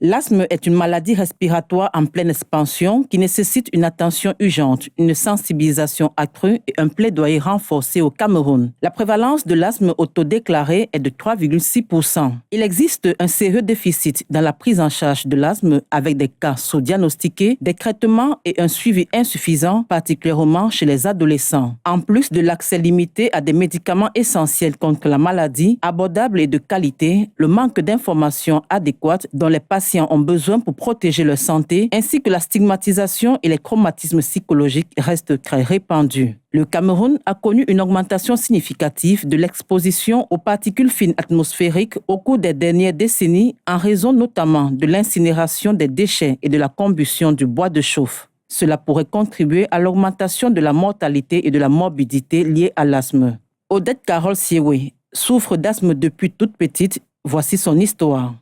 L'asthme est une maladie respiratoire en pleine expansion qui nécessite une attention urgente, une sensibilisation accrue et un plaidoyer renforcé au Cameroun. La prévalence de l'asthme autodéclaré est de 3,6%. Il existe un sérieux déficit dans la prise en charge de l'asthme avec des cas sous-diagnostiqués, des traitements et un suivi insuffisant, particulièrement chez les adolescents. En plus de l'accès limité à des médicaments essentiels contre la maladie, abordables et de qualité, le manque d'informations adéquates dont les patients ont besoin pour protéger leur santé, ainsi que la stigmatisation et les traumatismes psychologiques restent très répandus. Le Cameroun a connu une augmentation significative de l'exposition aux particules fines atmosphériques au cours des dernières décennies en raison notamment de l'incinération des déchets et de la combustion du bois de chauffe. Cela pourrait contribuer à l'augmentation de la mortalité et de la morbidité liée à l'asthme. Odette Carole Siewe souffre d'asthme depuis toute petite. Voici son histoire.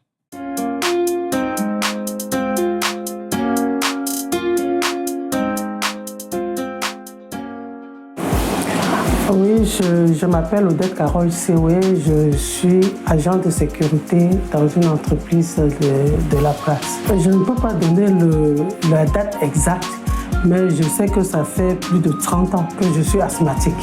Oui, je m'appelle Odette Carole Siewe, je suis agent de sécurité dans une entreprise de la place. Je ne peux pas donner la date exacte, mais je sais que ça fait plus de 30 ans que je suis asthmatique.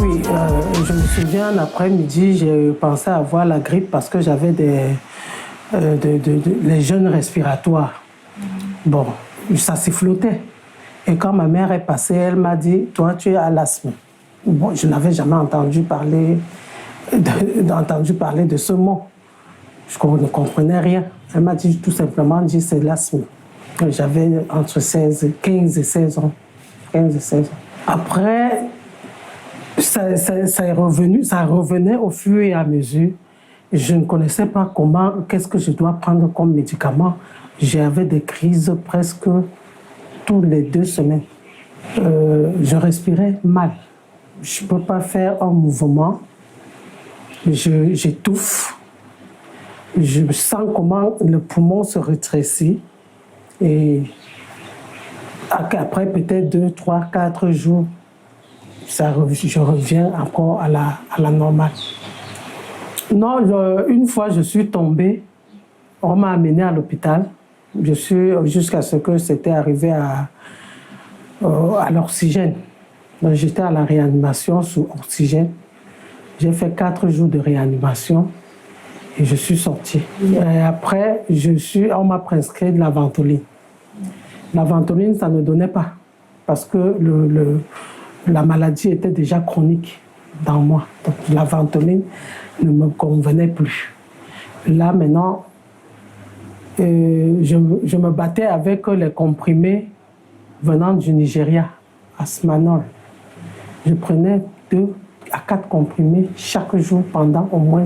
Oui, je me souviens, l'après-midi, j'ai pensé avoir la grippe parce que j'avais les jeunes respiratoires. Bon, ça sifflotait. Et quand ma mère est passée, elle m'a dit, toi, tu es à l'asthme. Bon, je n'avais jamais entendu parler de ce mot. Je ne comprenais rien. Elle m'a dit tout simplement, c'est l'asthme. J'avais entre 15 et 16 ans. 15 et 16 ans. Après, ça revenait au fur et à mesure. Je ne connaissais pas qu'est-ce que je dois prendre comme médicament. J'avais des crises presque toutes les 2 semaines. Je respirais mal. Je ne peux pas faire un mouvement. J'étouffe. Je sens comment le poumon se rétrécit. Et après peut-être 2, 3, 4 jours, je reviens encore à la normale. Non, une fois je suis tombée, on m'a amenée à l'hôpital. Jusqu'à ce que c'était arrivé à l'oxygène. Donc j'étais à la réanimation sous oxygène. J'ai fait 4 jours de réanimation et je suis sortie. Et après, on m'a prescrit de la ventoline. La ventoline, ça ne donnait pas parce que la maladie était déjà chronique dans moi. Donc la ventoline ne me convenait plus. Là, maintenant, je me battais avec les comprimés venant du Nigeria, Asmanol. Je prenais 2 à 4 comprimés chaque jour pendant au moins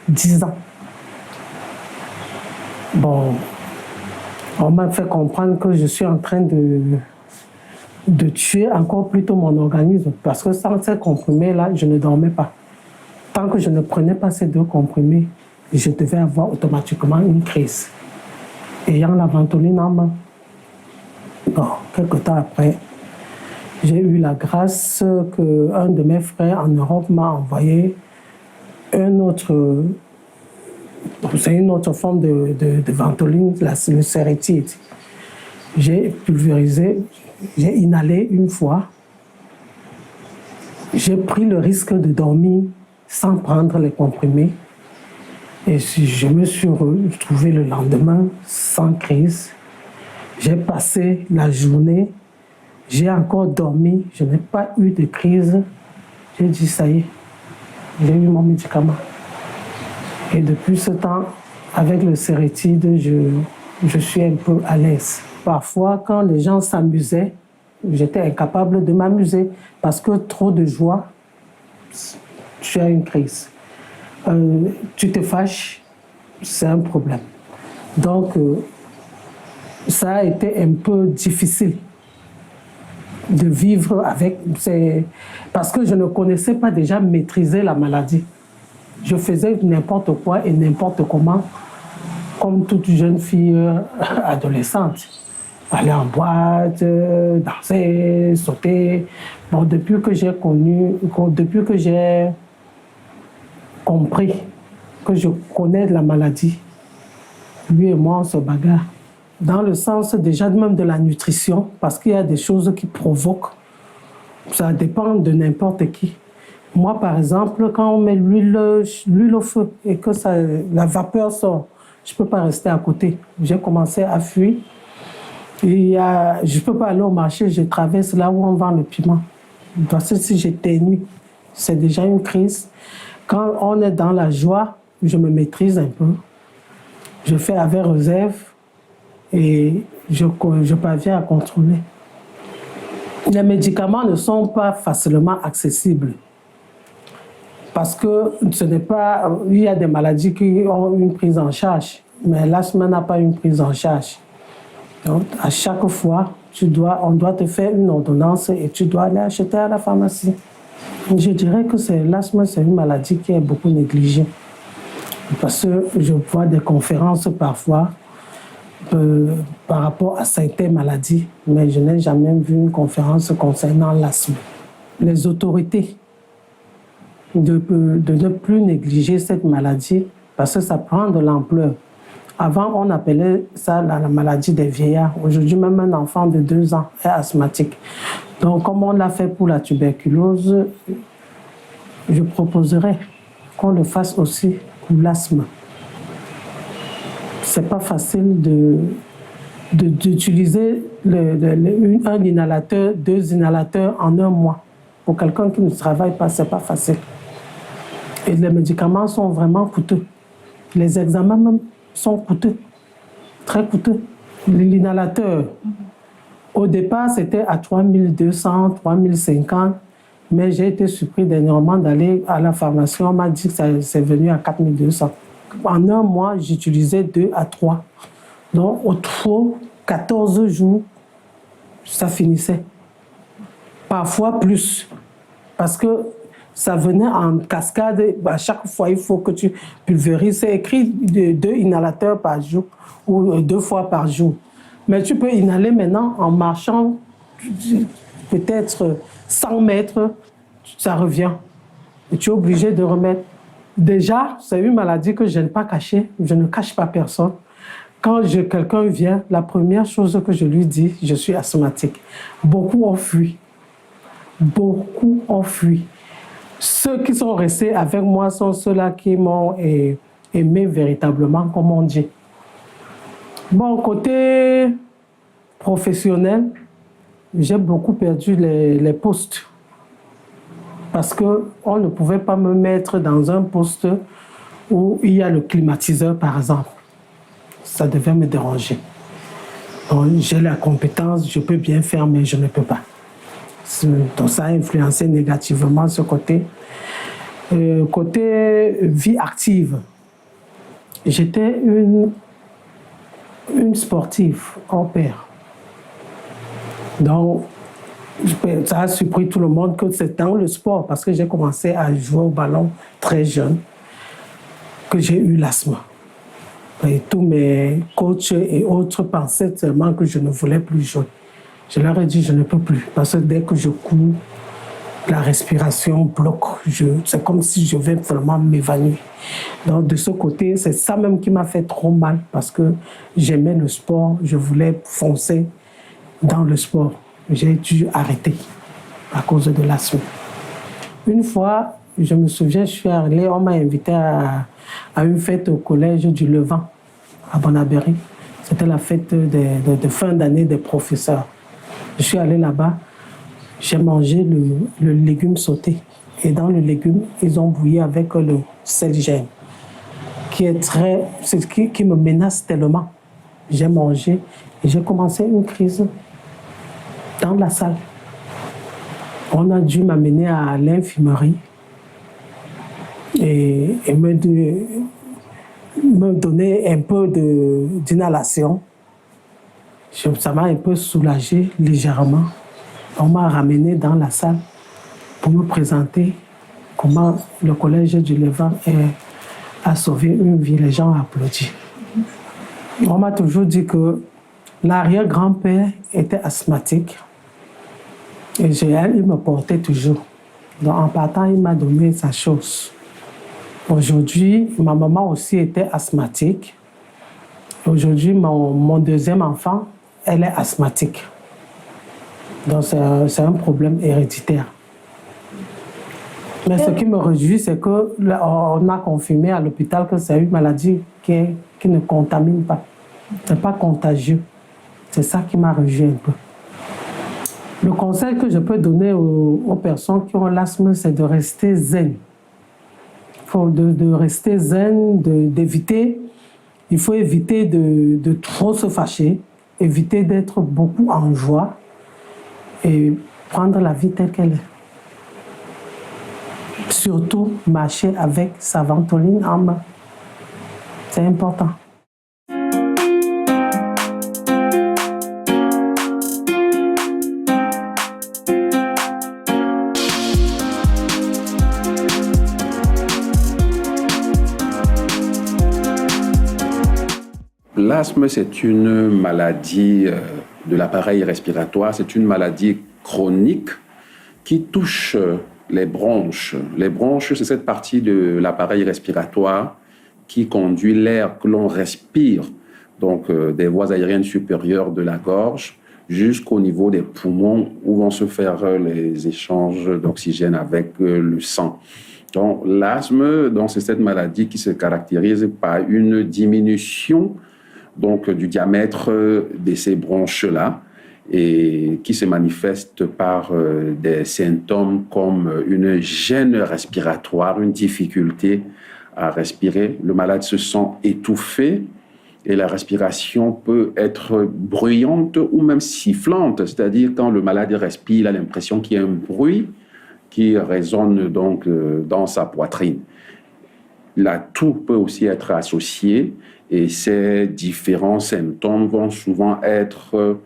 10 ans. Bon, on m'a fait comprendre que je suis en train de tuer encore plutôt mon organisme parce que sans ces comprimés-là, je ne dormais pas. Tant que je ne prenais pas ces 2 comprimés, je devais avoir automatiquement une crise. Ayant la ventoline en main. Bon, quelques temps après, j'ai eu la grâce qu'un de mes frères en Europe m'a envoyé c'est une autre forme de ventoline, le Seretide. J'ai pulvérisé, j'ai inhalé une fois. J'ai pris le risque de dormir sans prendre les comprimés. Et je me suis retrouvé le lendemain sans crise. J'ai passé la journée, j'ai encore dormi, je n'ai pas eu de crise. J'ai dit, ça y est, j'ai eu mon médicament. Et depuis ce temps, avec le Seretide, je suis un peu à l'aise. Parfois, quand les gens s'amusaient, j'étais incapable de m'amuser parce que trop de joie, tu as une crise. Tu te fâches, c'est un problème. Donc, ça a été un peu difficile de vivre avec. Parce que je ne connaissais pas déjà maîtriser la maladie. Je faisais n'importe quoi et n'importe comment, comme toute jeune fille adolescente. Aller en boîte, danser, sauter. Bon, depuis que j'ai compris que je connais la maladie, lui et moi, on se bagarre. Dans le sens déjà même de la nutrition, parce qu'il y a des choses qui provoquent. Ça dépend de n'importe qui. Moi, par exemple, quand on met l'huile au feu et que la vapeur sort, je ne peux pas rester à côté. J'ai commencé à fuir. Je ne peux pas aller au marché, je traverse là où on vend le piment. Parce que si j'éternue, c'est déjà une crise. Quand on est dans la joie, je me maîtrise un peu. Je fais avec réserve et je parviens à contrôler. Les médicaments ne sont pas facilement accessibles. Parce que ce n'est pas... Il y a des maladies qui ont une prise en charge, mais l'asthme n'a pas une prise en charge. Donc, à chaque fois, on doit te faire une ordonnance et tu dois aller acheter à la pharmacie. Je dirais que l'asthme, c'est une maladie qui est beaucoup négligée. Parce que je vois des conférences parfois par rapport à certaines maladies, mais je n'ai jamais vu une conférence concernant l'asthme. Les autorités de ne plus négliger cette maladie parce que ça prend de l'ampleur. Avant, on appelait ça la maladie des vieillards. Aujourd'hui, même un enfant de 2 ans est asthmatique. Donc, comme on l'a fait pour la tuberculose, je proposerais qu'on le fasse aussi pour l'asthme. C'est pas facile d'utiliser un inhalateur, 2 inhalateurs en 1 mois. Pour quelqu'un qui ne travaille pas, c'est pas facile. Et les médicaments sont vraiment coûteux. Les examens même sont coûteux, très coûteux. L'inhalateur, au départ, c'était à 3200, 3050, mais j'ai été surpris dernièrement d'aller à la pharmacie. On m'a dit que c'est venu à 4200. En 1 mois, j'utilisais 2 à 3. Donc, au trop, 14 jours, ça finissait. Parfois plus. Parce que ça venait en cascade. À chaque fois, il faut que tu pulvérises. C'est écrit 2 inhalateurs par jour ou 2 fois par jour. Mais tu peux inhaler maintenant en marchant peut-être 100 mètres, ça revient. Et tu es obligé de remettre. Déjà, c'est une maladie que je n'aime pas cacher. Je ne cache pas personne. Quand quelqu'un vient, la première chose que je lui dis, je suis asthmatique. Beaucoup ont fui. Beaucoup ont fui. Ceux qui sont restés avec moi sont ceux-là qui m'ont aimé véritablement, comme on dit. Bon, côté professionnel, j'ai beaucoup perdu les postes. Parce qu'on ne pouvait pas me mettre dans un poste où il y a le climatiseur, par exemple. Ça devait me déranger. J'ai la compétence, je peux bien faire, mais je ne peux pas. Donc ça a influencé négativement ce côté. Côté vie active, j'étais une sportive hors pair. Donc, ça a surpris tout le monde que c'est dans le sport, parce que j'ai commencé à jouer au ballon très jeune, que j'ai eu l'asthme. Et tous mes coachs et autres pensaient seulement que je ne voulais plus jouer. Je leur ai dit, je ne peux plus, parce que dès que je cours, la respiration bloque. C'est comme si je vais vraiment m'évanouir. Donc, de ce côté, c'est ça même qui m'a fait trop mal, parce que j'aimais le sport, je voulais foncer dans le sport. J'ai dû arrêter à cause de l'asthme. Une fois, je me souviens, je suis allée, on m'a invité à une fête au collège du Levant, à Bonabéry. C'était la fête de fin d'année des professeurs. Je suis allée là-bas, j'ai mangé le légume sauté. Et dans le légume, ils ont bouilli avec le sel gemme, qui me menace tellement. J'ai mangé et j'ai commencé une crise dans la salle. On a dû m'amener à l'infirmerie et me donner un peu d'inhalation. Ça m'a un peu soulagé légèrement. On m'a ramené dans la salle pour me présenter comment le collège du Levant a sauvé une vie. Les gens ont applaudi. On m'a toujours dit que l'arrière-grand-père était asthmatique et il me portait toujours. Donc en partant, il m'a donné sa chose. Aujourd'hui, ma maman aussi était asthmatique. Aujourd'hui, mon deuxième enfant, elle est asthmatique. Donc c'est un problème héréditaire. Mais ce qui me réjouit, c'est qu'on a confirmé à l'hôpital que c'est une maladie qui ne contamine pas. Ce n'est pas contagieux. C'est ça qui m'a réjoui un peu. Le conseil que je peux donner aux personnes qui ont l'asthme, c'est de rester zen. Il faut de rester zen, il faut éviter de trop se fâcher, éviter d'être beaucoup en joie et prendre la vie telle qu'elle est. Surtout marcher avec sa ventoline en main. C'est important. L'asthme, c'est une maladie de l'appareil respiratoire, c'est une maladie chronique qui touche les bronches. Les bronches, c'est cette partie de l'appareil respiratoire qui conduit l'air que l'on respire, donc des voies aériennes supérieures de la gorge jusqu'au niveau des poumons où vont se faire les échanges d'oxygène avec le sang. Donc l'asthme, c'est cette maladie qui se caractérise par une diminution du diamètre de ces bronches-là et qui se manifeste par des symptômes comme une gêne respiratoire, une difficulté à respirer. Le malade se sent étouffé et la respiration peut être bruyante ou même sifflante, c'est-à-dire quand le malade respire, il a l'impression qu'il y a un bruit qui résonne donc dans sa poitrine. La toux peut aussi être associée et ces différents symptômes vont souvent être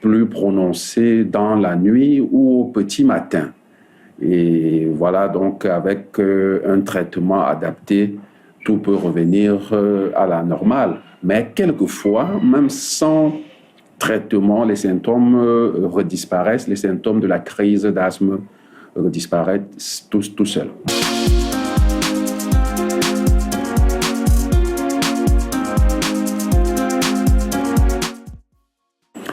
plus prononcés dans la nuit ou au petit matin. Et voilà, donc avec un traitement adapté, tout peut revenir à la normale. Mais quelquefois, même sans traitement, les symptômes redisparaissent, les symptômes de la crise d'asthme disparaissent tout seuls.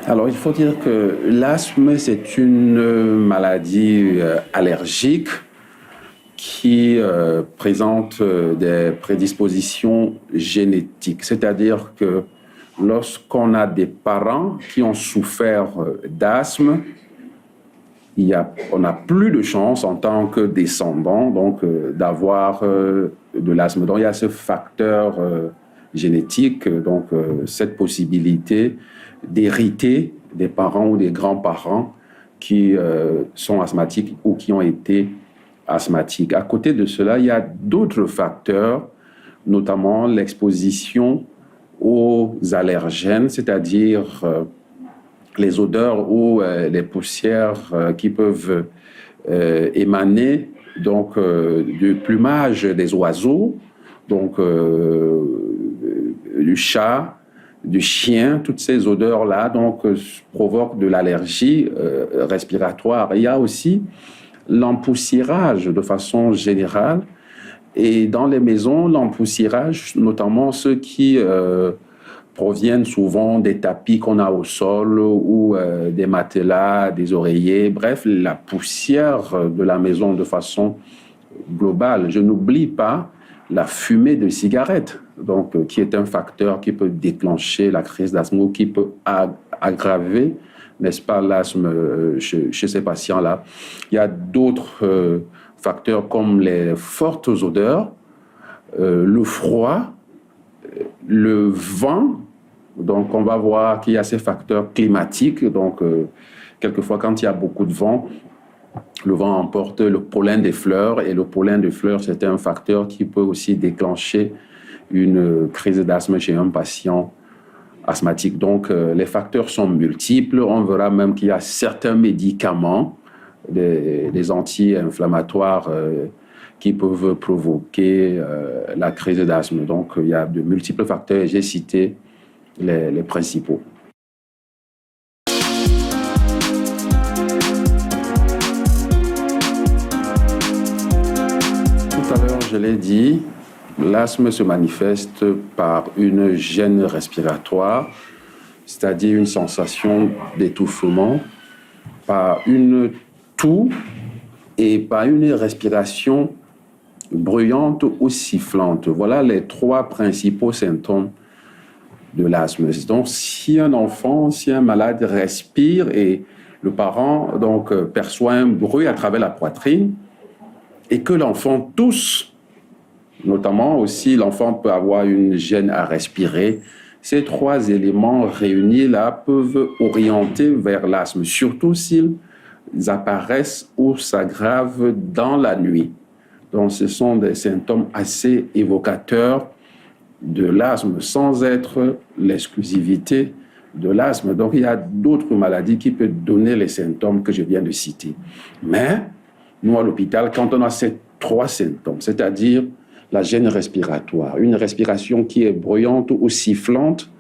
Alors, il faut dire que l'asthme, c'est une maladie allergique qui présente des prédispositions génétiques. C'est-à-dire que lorsqu'on a des parents qui ont souffert d'asthme, on n'a plus de chance en tant que descendant d'avoir de l'asthme. Donc, il y a ce facteur génétique, cette possibilité d'hériter des parents ou des grands-parents qui sont asthmatiques ou qui ont été asthmatiques. À côté de cela, il y a d'autres facteurs, notamment l'exposition aux allergènes, c'est-à-dire les odeurs ou les poussières qui peuvent émaner du plumage des oiseaux, du chat, du chien, toutes ces odeurs-là provoquent de l'allergie respiratoire. Il y a aussi l'empoussiérage de façon générale. Et dans les maisons, l'empoussiérage, notamment ceux qui proviennent souvent des tapis qu'on a au sol ou des matelas, des oreillers, bref, la poussière de la maison de façon globale. Je n'oublie pas la fumée de cigarette, qui est un facteur qui peut déclencher la crise d'asthme ou qui peut aggraver, n'est-ce pas, l'asthme chez ces patients-là. Il y a d'autres facteurs comme les fortes odeurs, le froid, le vent. Donc, on va voir qu'il y a ces facteurs climatiques. Quelquefois, quand il y a beaucoup de vent, le vent emporte le pollen des fleurs. Et le pollen des fleurs, c'est un facteur qui peut aussi déclencher une crise d'asthme chez un patient asthmatique. Donc, les facteurs sont multiples. On verra même qu'il y a certains médicaments, des anti-inflammatoires qui peuvent provoquer la crise d'asthme. Donc, il y a de multiples facteurs. J'ai cité les principaux. Tout à l'heure, je l'ai dit, l'asthme se manifeste par une gêne respiratoire, c'est-à-dire une sensation d'étouffement, par une toux et par une respiration bruyante ou sifflante. Voilà les trois principaux symptômes de l'asthme. Donc, si un enfant, si un malade respire et le parent donc perçoit un bruit à travers la poitrine et que l'enfant tousse, notamment aussi l'enfant peut avoir une gêne à respirer, ces trois éléments réunis là peuvent orienter vers l'asthme, surtout s'ils apparaissent ou s'aggravent dans la nuit. Donc, ce sont des symptômes assez évocateurs de l'asthme, sans être l'exclusivité de l'asthme. Donc, il y a d'autres maladies qui peuvent donner les symptômes que je viens de citer. Mais, nous, à l'hôpital, quand on a ces trois symptômes, c'est-à-dire la gêne respiratoire, une respiration qui est bruyante ou sifflante,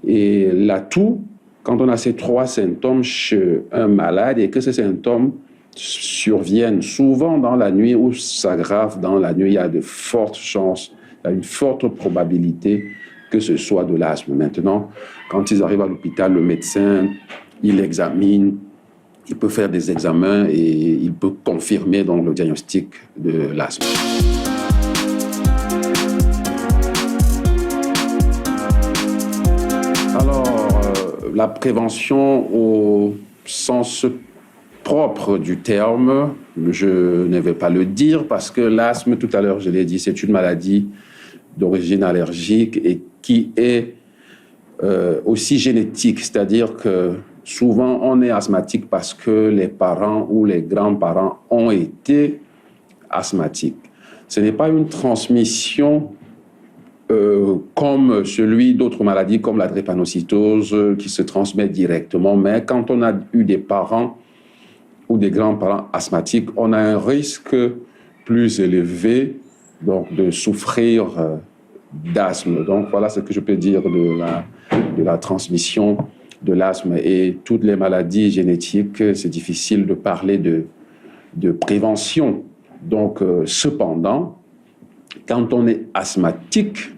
et la toux, quand on a ces trois symptômes chez un malade et que ces symptômes surviennent souvent dans la nuit ou s'aggravent dans la nuit, il y a de fortes chances, il y a une forte probabilité que ce soit de l'asthme. Maintenant, quand ils arrivent à l'hôpital, le médecin, il examine, il peut faire des examens et il peut confirmer donc le diagnostic de l'asthme. La prévention au sens propre du terme, je ne vais pas le dire parce que l'asthme, tout à l'heure je l'ai dit, c'est une maladie d'origine allergique et qui est aussi génétique, c'est-à-dire que souvent on est asthmatique parce que les parents ou les grands-parents ont été asthmatiques. Ce n'est pas une transmission comme celui d'autres maladies comme la drépanocytose qui se transmet directement. Mais quand on a eu des parents ou des grands-parents asthmatiques, on a un risque plus élevé donc, de souffrir d'asthme. Donc voilà ce que je peux dire de la transmission de l'asthme. Et toutes les maladies génétiques, c'est difficile de parler de prévention. Donc cependant, quand on est asthmatique,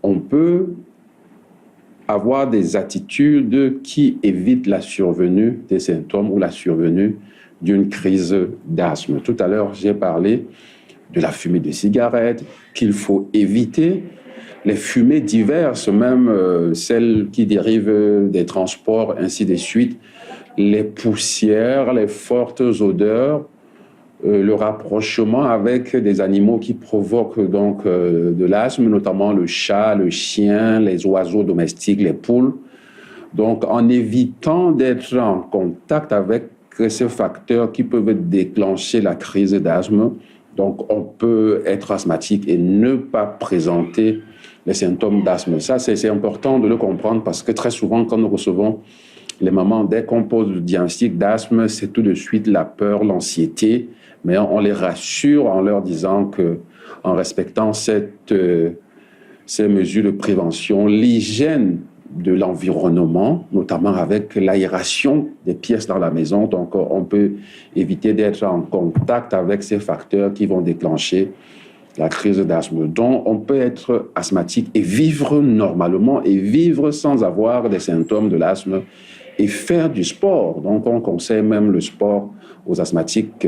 on peut avoir des attitudes qui évitent la survenue des symptômes ou la survenue d'une crise d'asthme. Tout à l'heure, j'ai parlé de la fumée de cigarette qu'il faut éviter, les fumées diverses, même celles qui dérivent des transports, ainsi de suite, les poussières, les fortes odeurs, le rapprochement avec des animaux qui provoquent donc de l'asthme, notamment le chat, le chien, les oiseaux domestiques, les poules. Donc, en évitant d'être en contact avec ces facteurs qui peuvent déclencher la crise d'asthme, donc on peut être asthmatique et ne pas présenter les symptômes d'asthme. Ça, c'est important de le comprendre parce que très souvent, quand nous recevons les mamans, dès qu'on pose le diagnostic d'asthme, c'est tout de suite la peur, l'anxiété. Mais on les rassure en leur disant que, en respectant ces mesures de prévention, l'hygiène de l'environnement, notamment avec l'aération des pièces dans la maison, donc on peut éviter d'être en contact avec ces facteurs qui vont déclencher la crise d'asthme. Donc, on peut être asthmatique et vivre normalement et vivre sans avoir des symptômes de l'asthme et faire du sport. Donc, on conseille même le sport aux asthmatiques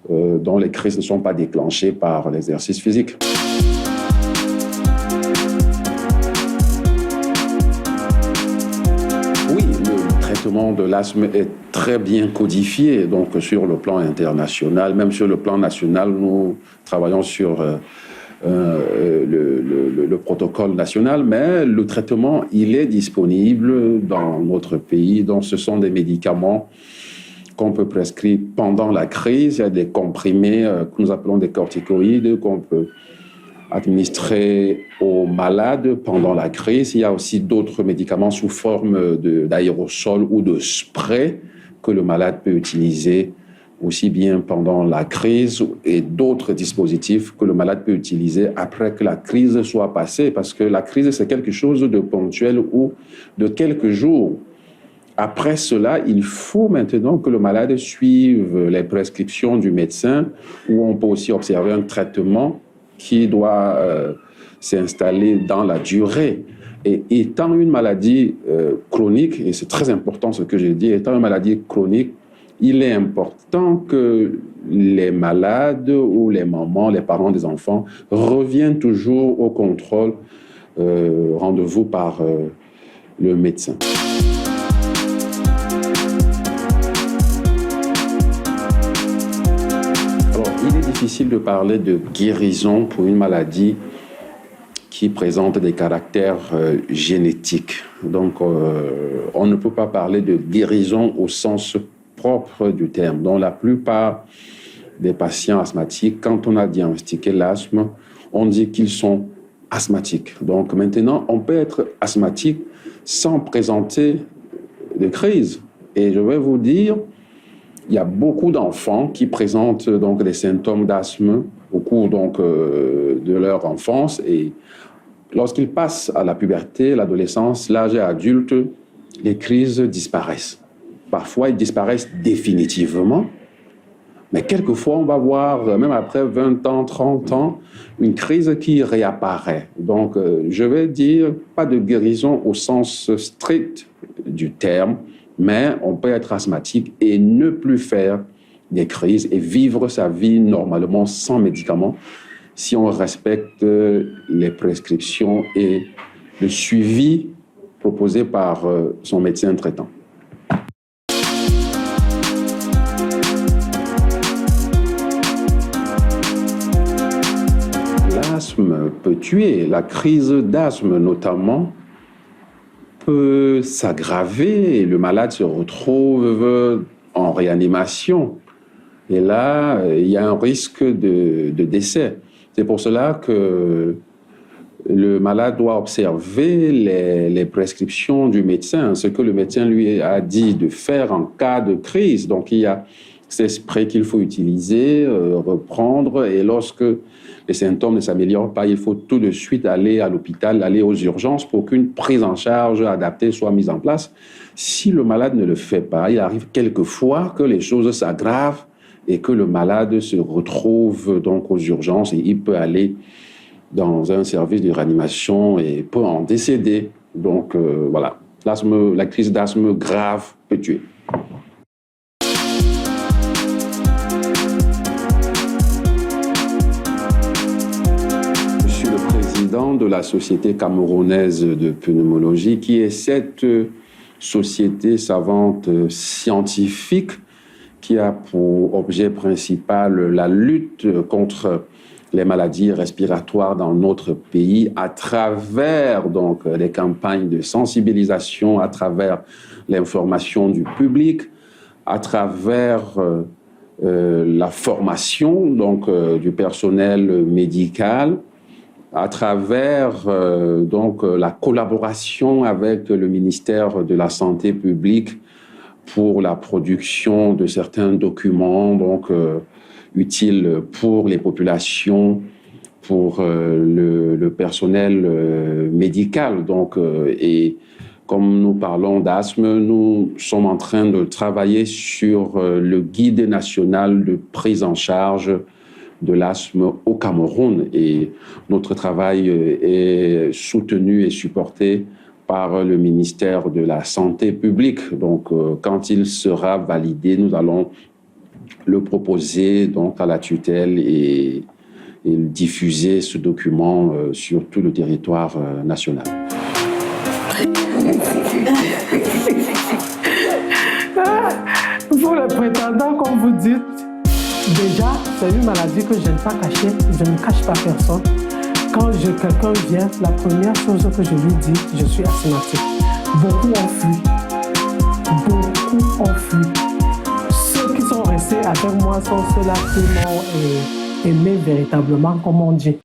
dont les crises ne sont pas déclenchées par l'exercice physique. Oui, le traitement de l'asthme est très bien codifié, donc sur le plan international, même sur le plan national, nous travaillons sur le protocole national, mais le traitement, il est disponible dans notre pays, donc ce sont des médicaments qu'on peut prescrire pendant la crise. Il y a des comprimés que nous appelons des corticoïdes qu'on peut administrés aux malades pendant la crise. Il y a aussi d'autres médicaments sous forme d'aérosols ou de spray que le malade peut utiliser aussi bien pendant la crise et d'autres dispositifs que le malade peut utiliser après que la crise soit passée, parce que la crise, c'est quelque chose de ponctuel ou de quelques jours. Après cela, il faut maintenant que le malade suive les prescriptions du médecin, où on peut aussi observer un traitement qui doit s'installer dans la durée. Et étant une maladie chronique, et c'est très important ce que j'ai dit, étant une maladie chronique, il est important que les malades ou les mamans, les parents des enfants reviennent toujours au contrôle, rendez-vous par le médecin. Alors, il est difficile de parler de guérison pour une maladie qui présente des caractères génétiques. Donc, on ne peut pas parler de guérison au sens propre du terme. Donc, la plupart des patients asthmatiques, quand on a diagnostiqué l'asthme, on dit qu'ils sont asthmatiques. Donc, maintenant, on peut être asthmatique sans présenter de crise. Et je vais vous dire, il y a beaucoup d'enfants qui présentent donc des symptômes d'asthme au cours donc, de leur enfance, et lorsqu'ils passent à la puberté, l'adolescence, l'âge adulte, les crises disparaissent. Parfois, ils disparaissent définitivement, mais quelquefois, on va voir, même après 20 ans, 30 ans, une crise qui réapparaît. Donc, je vais dire, pas de guérison au sens strict du terme, mais on peut être asthmatique et ne plus faire des crises et vivre sa vie normalement sans médicaments si on respecte les prescriptions et le suivi proposé par son médecin traitant. L'asthme peut tuer. La crise d'asthme, notamment, peut s'aggraver et le malade se retrouve en réanimation. Et là, il y a un risque de décès. C'est pour cela que le malade doit observer les prescriptions du médecin, ce que le médecin lui a dit de faire en cas de crise. Donc, il y a ces sprays qu'il faut utiliser, reprendre, et lorsque les symptômes ne s'améliorent pas, il faut tout de suite aller à l'hôpital, aller aux urgences pour qu'une prise en charge adaptée soit mise en place. Si le malade ne le fait pas, il arrive quelquefois que les choses s'aggravent et que le malade se retrouve donc aux urgences et il peut aller dans un service de réanimation et peut en décéder. Donc voilà, la crise d'asthme grave peut tuer. Je suis le président de la Société camerounaise de pneumologie, qui est cette société savante scientifique qui a pour objet principal la lutte contre les maladies respiratoires dans notre pays à travers donc les campagnes de sensibilisation, à travers l'information du public, à travers la formation donc du personnel médical, à travers donc la collaboration avec le ministère de la Santé publique pour la production de certains documents donc utiles pour les populations, pour le personnel médical. Donc, et comme nous parlons d'asthme, nous sommes en train de travailler sur le guide national de prise en charge de l'asthme au Cameroun. Et notre travail est soutenu et supporté par le ministère de la Santé publique. Donc, quand il sera validé, nous allons le proposer donc à la tutelle et diffuser ce document sur tout le territoire national. Pour les prétendants, comme vous dites, déjà, c'est une maladie que je n'ai pas cachée, je ne cache pas personne. Quand quelqu'un vient, la première chose que je lui dis, je suis asthmatique. Beaucoup ont fui. Beaucoup ont fui. Ceux qui sont restés avec moi sont ceux-là qui m'ont aimé véritablement, comme on dit.